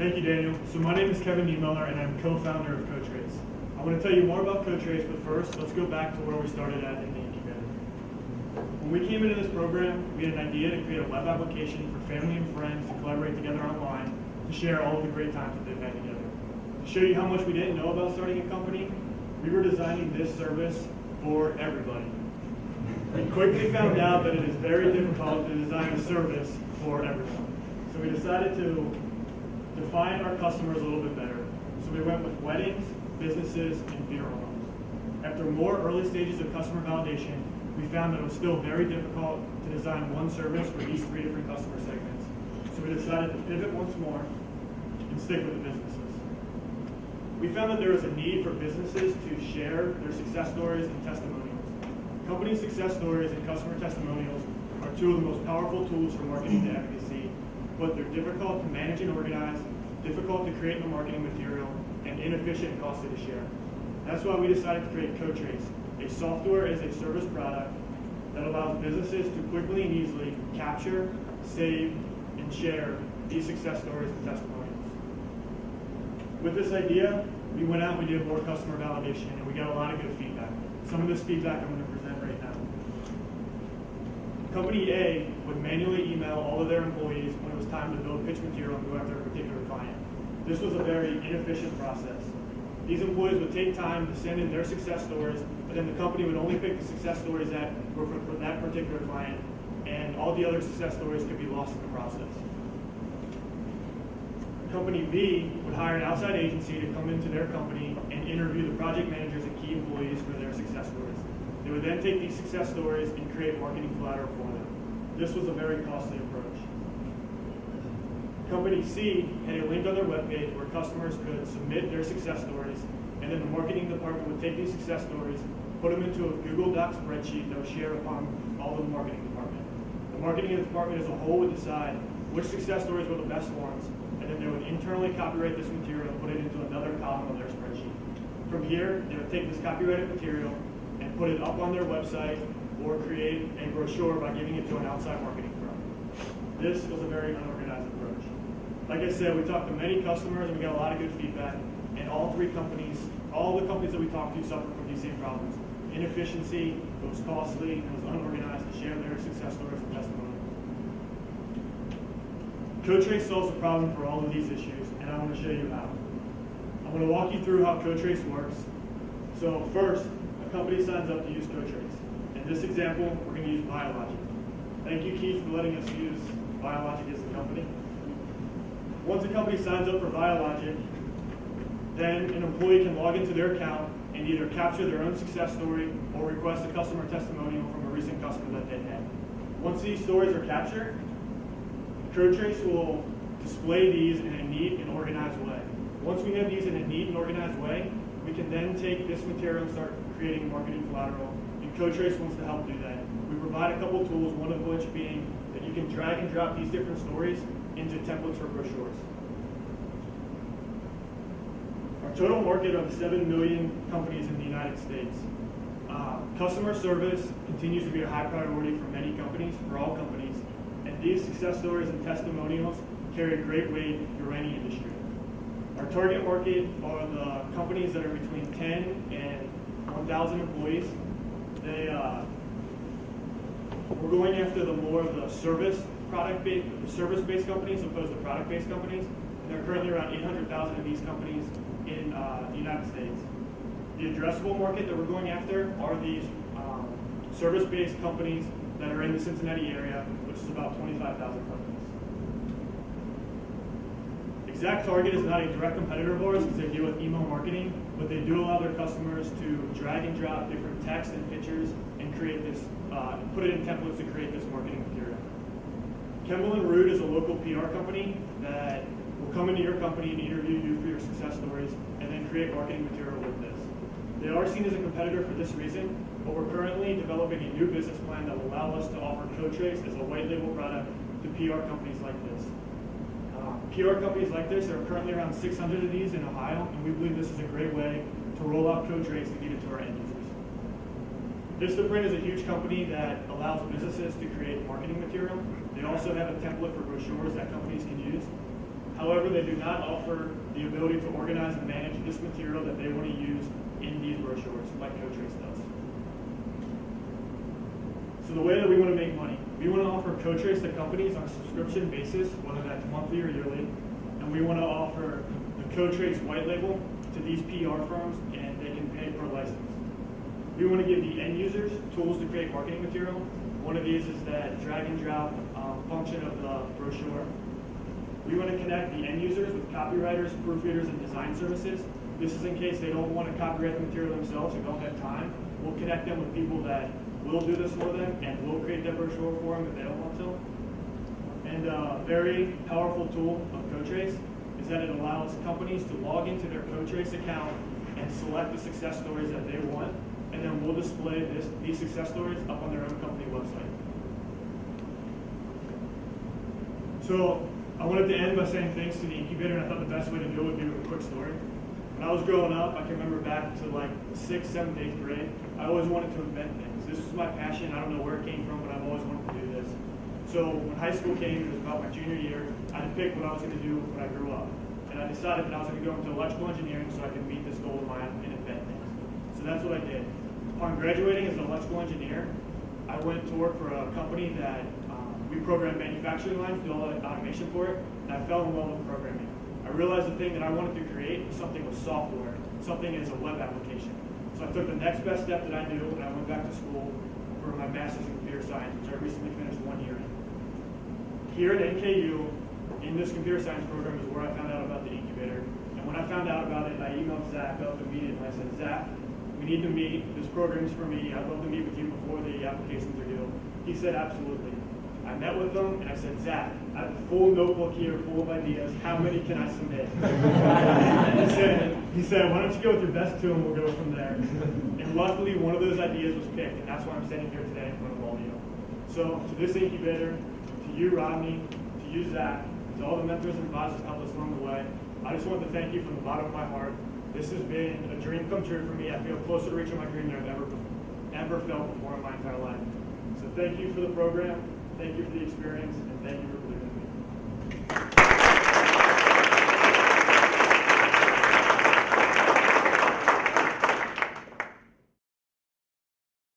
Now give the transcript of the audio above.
Thank you, Daniel. So my name is Kevin Niemöller, and I'm co-founder of cotrace. I want to tell you more about cotrace, but first, let's go back to where we started at in the incubator. When we came into this program, we had an idea to create a web application for family and friends to collaborate together online to share all of the great times that they've had together. To show you how much we didn't know about starting a company, we were designing this service for everybody. We quickly found out that it is very difficult to design a service for everyone. So we decided to define our customers a little bit better. So we went with weddings, businesses, and funeral homes. After more early stages of customer validation, we found that it was still very difficult to design one service for these three different customer segments. So we decided to pivot once more and stick with the businesses. We found that there was a need for businesses to share their success stories and testimonials. Company success stories and customer testimonials are two of the most powerful tools for marketing to advocacy, but they're difficult to manage and organize, difficult to create in the marketing material, and inefficient and costly to share. That's why we decided to create cotrace, a software as a service product that allows businesses to quickly and easily capture, save, and share these success stories and testimonials. With this idea, we went out and we did more customer validation, and we got a lot of good feedback. Some of this feedback I'm going to present right now. Company A would manually email all of their employees when it was time to build pitch material and go after a particular client. This was a very inefficient process. These employees would take time to send in their success stories, but then the company would only pick the success stories that were for that particular client, and all the other success stories could be lost in the process. Company B would hire an outside agency to come into their company and interview the project managers and key employees for their success stories. They would then take these success stories and create marketing collateral for them. This was a very costly approach. Company C had a link on their webpage where customers could submit their success stories, and then the marketing department would take these success stories, put them into a Google Docs spreadsheet that was shared upon all of the marketing department. The marketing department as a whole would decide which success stories were the best ones, and then they would internally copyright this material and put it into another column of their spreadsheet. From here, they would take this copyrighted material and put it up on their website or create a brochure by giving it to an outside marketing firm. This was a very unorganized approach. Like I said, we talked to many customers and we got a lot of good feedback, and all the companies that we talked to suffered from these same problems. Inefficiency, it was costly, and it was unorganized to share their success stories and testimonials. cotrace solves the problem for all of these issues, and I want to show you how. I'm going to walk you through how cotrace works. So first, a company signs up to use cotrace. In this example, we're going to use Biologic. Thank you, Keith, for letting us use Biologic as the company. Once a company signs up for Biologic, then an employee can log into their account and either capture their own success story or request a customer testimonial from a recent customer that they had. Once these stories are captured, cotrace will display these in a neat and organized way. Once we have these in a neat and organized way, we can then take this material and start creating marketing collateral, and cotrace wants to help do that. We provide a couple tools, one of which being that you can drag and drop these different stories into templates for brochures. Our total market of 7 million companies in the United States. Customer service continues to be a high priority for many companies, for all companies, and these success stories and testimonials carry a great weight through any industry. Our target market are the companies that are between 10 and 1,000 employees. We're going after the more of the service-based companies opposed to product-based companies, and there are currently around 800,000 of these companies in the United States. The addressable market that we're going after are these service-based companies that are in the Cincinnati area, which is about 25,000 companies. ExactTarget is not a direct competitor of ours because they deal with email marketing, but they do allow their customers to drag and drop different text and pictures and create this, put it in templates to create this marketing material. Kemble & Root is a local PR company that will come into your company and interview you for your success stories and then create marketing material with this. They are seen as a competitor for this reason, but we're currently developing a new business plan that will allow us to offer cotrace as a white label product to PR companies like this. PR companies like this, there are currently around 600 of these in Ohio, and we believe this is a great way to roll out cotrace to get it to our end users. Vistaprint is a huge company that allows businesses to create marketing material. They also have a template for brochures that companies can use. However, they do not offer the ability to organize and manage this material that they want to use in these brochures, like cotrace does. So the way that we want to make money, we want to offer cotrace to companies on a subscription basis, whether that's monthly or yearly, and we want to offer the cotrace white label to these PR firms, and they can pay per license. We want to give the end users tools to create marketing material. One of these is that drag and drop function of the brochure. We want to connect the end users with copywriters, proofreaders, and design services. This is in case they don't want to copyright the material themselves or don't have time. We'll connect them with people that will do this for them and will create that brochure for them if they don't want to. And a very powerful tool of cotrace is that it allows companies to log into their cotrace account and select the success stories that they want, and then we'll display these success stories up on their own company website. So I wanted to end by saying thanks to the incubator, and I thought the best way to do it would be with a quick story. When I was growing up, I can remember back to like 6th, 7th, 8th grade, I always wanted to invent things. This was my passion. I don't know where it came from, but I've always wanted to do this. So when high school came, it was about my junior year, I had to pick what I was going to do when I grew up. And I decided that I was going to go into electrical engineering so I could meet this goal of mine and invent things. So that's what I did. Upon graduating as an electrical engineer, I went to work for a company that we programmed manufacturing lines, did all the automation for it, and I fell in love with programming. I realized the thing that I wanted to create was something with software, something as a web application. So I took the next best step that I knew, and I went back to school for my master's in computer science, which I recently finished 1 year in. Here at NKU, in this computer science program is where I found out about the incubator. And when I found out about it, I emailed Zach up immediately. I said, Zach, we need to meet. This program's for me. I'd love to meet with you before the applications are due. He said, absolutely. I met with him and I said, Zach, I have a full notebook here full of ideas. How many can I submit? he said, why don't you go with your best two and we'll go from there. And luckily, one of those ideas was picked, and that's why I'm standing here today in front of all of you. So to this incubator, to you, Rodney, to you, Zach, to all the mentors and advisors who helped us along the way, I just want to thank you from the bottom of my heart. This has been a dream come true for me. I feel closer to reaching my dream than I've ever felt before in my entire life. So thank you for the program. Thank you for the experience, and thank you for believing in me.